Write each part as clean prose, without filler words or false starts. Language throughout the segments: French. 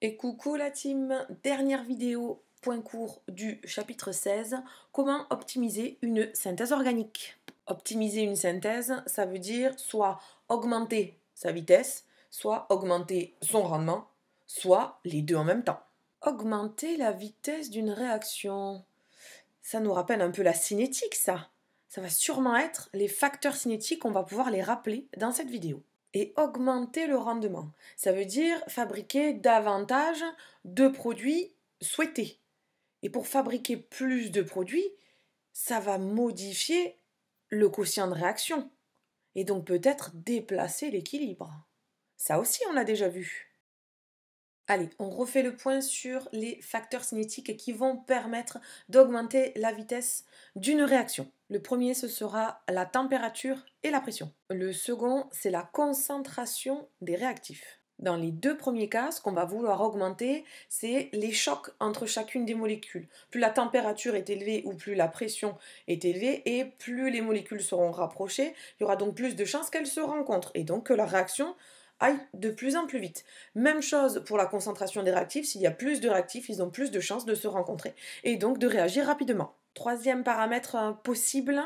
Et coucou la team, dernière vidéo point court du chapitre 16, comment optimiser une synthèse organique. Optimiser une synthèse, ça veut dire soit augmenter sa vitesse, soit augmenter son rendement, soit les deux en même temps. Augmenter la vitesse d'une réaction, ça nous rappelle un peu la cinétique ça. Ça va sûrement être les facteurs cinétiques, on va pouvoir les rappeler dans cette vidéo. Et augmenter le rendement. Ça veut dire fabriquer davantage de produits souhaités. Et pour fabriquer plus de produits, ça va modifier le quotient de réaction. Et donc peut-être déplacer l'équilibre. Ça aussi, on l'a déjà vu. Allez, on refait le point sur les facteurs cinétiques qui vont permettre d'augmenter la vitesse d'une réaction. Le premier, ce sera la température et la pression. Le second, c'est la concentration des réactifs. Dans les deux premiers cas, ce qu'on va vouloir augmenter, c'est les chocs entre chacune des molécules. Plus la température est élevée ou plus la pression est élevée et plus les molécules seront rapprochées, il y aura donc plus de chances qu'elles se rencontrent et donc que la réaction aille de plus en plus vite. Même chose pour la concentration des réactifs, s'il y a plus de réactifs, ils ont plus de chances de se rencontrer et donc de réagir rapidement. Troisième paramètre possible,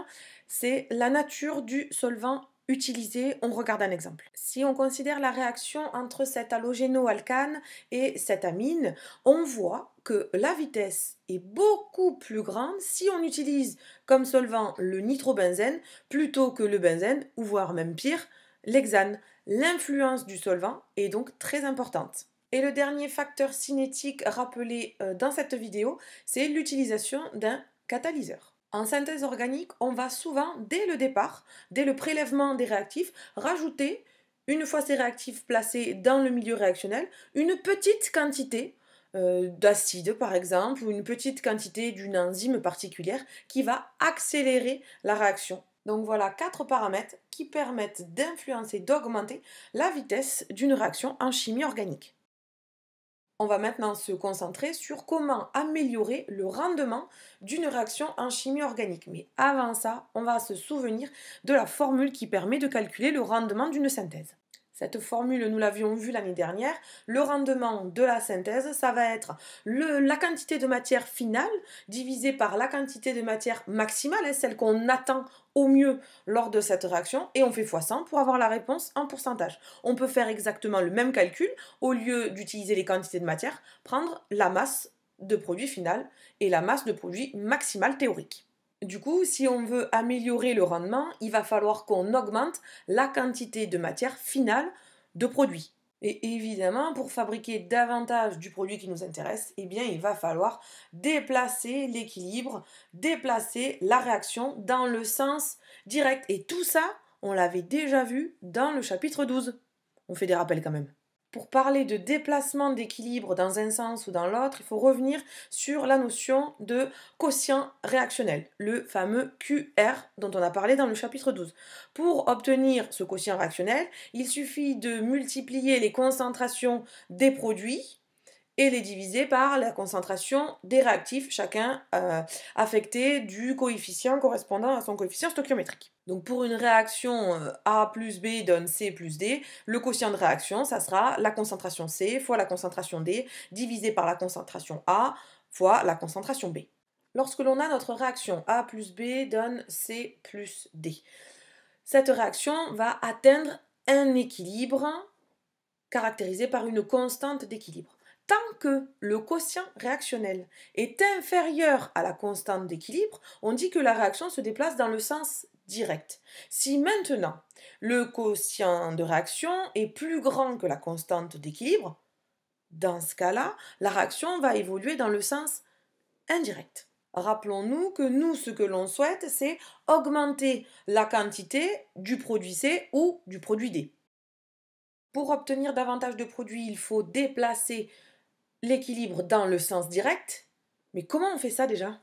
c'est la nature du solvant utilisé. On regarde un exemple. Si on considère la réaction entre cet halogénoalcane et cette amine, on voit que la vitesse est beaucoup plus grande si on utilise comme solvant le nitrobenzène plutôt que le benzène, ou voire même pire, l'hexane. L'influence du solvant est donc très importante. Et le dernier facteur cinétique rappelé dans cette vidéo, c'est l'utilisation d'un catalyseur. En synthèse organique, on va souvent, dès le départ, dès le prélèvement des réactifs, rajouter, une fois ces réactifs placés dans le milieu réactionnel, une petite quantité d'acide par exemple, ou une petite quantité d'une enzyme particulière qui va accélérer la réaction. Donc voilà 4 paramètres qui permettent d'influencer, d'augmenter la vitesse d'une réaction en chimie organique. On va maintenant se concentrer sur comment améliorer le rendement d'une réaction en chimie organique. Mais avant ça, on va se souvenir de la formule qui permet de calculer le rendement d'une synthèse. Cette formule, nous l'avions vue l'année dernière, le rendement de la synthèse, ça va être la quantité de matière finale divisée par la quantité de matière maximale, celle qu'on attend au mieux lors de cette réaction, et on fait x100 pour avoir la réponse en pourcentage. On peut faire exactement le même calcul, au lieu d'utiliser les quantités de matière, prendre la masse de produit final et la masse de produit maximal théorique. Du coup, si on veut améliorer le rendement, il va falloir qu'on augmente la quantité de matière finale de produit. Et évidemment, pour fabriquer davantage du produit qui nous intéresse, eh bien, il va falloir déplacer l'équilibre, déplacer la réaction dans le sens direct. Et tout ça, on l'avait déjà vu dans le chapitre 12. On fait des rappels quand même. Pour parler de déplacement d'équilibre dans un sens ou dans l'autre, il faut revenir sur la notion de quotient réactionnel, le fameux QR dont on a parlé dans le chapitre 12. Pour obtenir ce quotient réactionnel, il suffit de multiplier les concentrations des produits et les diviser par la concentration des réactifs, chacun affecté du coefficient correspondant à son coefficient stoichiométrique. Donc pour une réaction A plus B donne C plus D, le quotient de réaction, ça sera la concentration C fois la concentration D divisé par la concentration A fois la concentration B. Lorsque l'on a notre réaction A plus B donne C plus D, cette réaction va atteindre un équilibre caractérisé par une constante d'équilibre. Tant que le quotient réactionnel est inférieur à la constante d'équilibre, on dit que la réaction se déplace dans le sens direct. Si maintenant le quotient de réaction est plus grand que la constante d'équilibre, dans ce cas-là, la réaction va évoluer dans le sens indirect. Rappelons-nous que nous, ce que l'on souhaite, c'est augmenter la quantité du produit C ou du produit D. Pour obtenir davantage de produits, il faut déplacer l'équilibre dans le sens direct. Mais comment on fait ça déjà?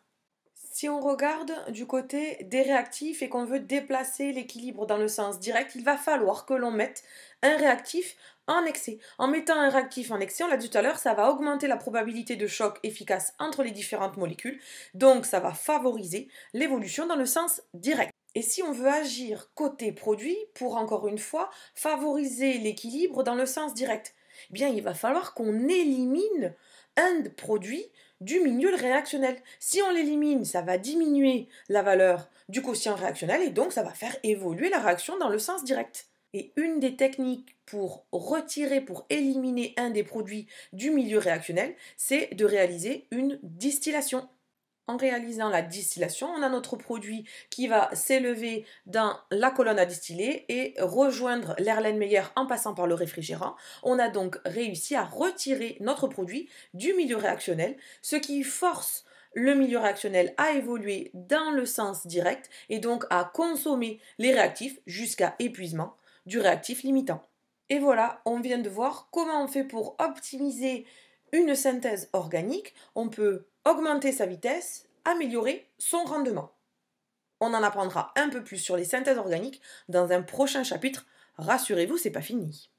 Si on regarde du côté des réactifs et qu'on veut déplacer l'équilibre dans le sens direct, il va falloir que l'on mette un réactif en excès. En mettant un réactif en excès, on l'a dit tout à l'heure, ça va augmenter la probabilité de choc efficace entre les différentes molécules, donc ça va favoriser l'évolution dans le sens direct. Et si on veut agir côté produit, pour encore une fois favoriser l'équilibre dans le sens direct, Eh bien, il va falloir qu'on élimine un produit du milieu réactionnel. Si on l'élimine, ça va diminuer la valeur du quotient réactionnel et donc ça va faire évoluer la réaction dans le sens direct. Et une des techniques pour retirer, pour éliminer un des produits du milieu réactionnel, c'est de réaliser une distillation. En réalisant la distillation, on a notre produit qui va s'élever dans la colonne à distiller et rejoindre l'Erlenmeyer en passant par le réfrigérant. On a donc réussi à retirer notre produit du milieu réactionnel, ce qui force le milieu réactionnel à évoluer dans le sens direct et donc à consommer les réactifs jusqu'à épuisement du réactif limitant. Et voilà, on vient de voir comment on fait pour optimiser une synthèse organique. On peut augmenter sa vitesse, améliorer son rendement. On en apprendra un peu plus sur les synthèses organiques dans un prochain chapitre. Rassurez-vous, c'est pas fini.